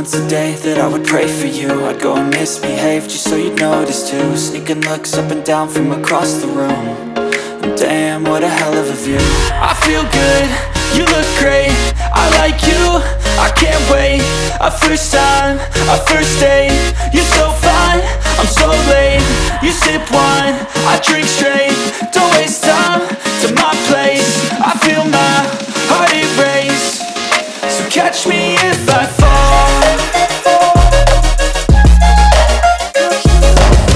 once a day that I would pray for you. I'd go and misbehave just so you'd notice too. Sneaking looks up and down from across the room. And damn, what a hell of a view. I feel good, you look great, I like you, I can't wait. A first time, a first date, you're so fine, I'm so late. You sip wine, I drink straight. Don't waste time to my place. I feel my heart erase. So catch me if I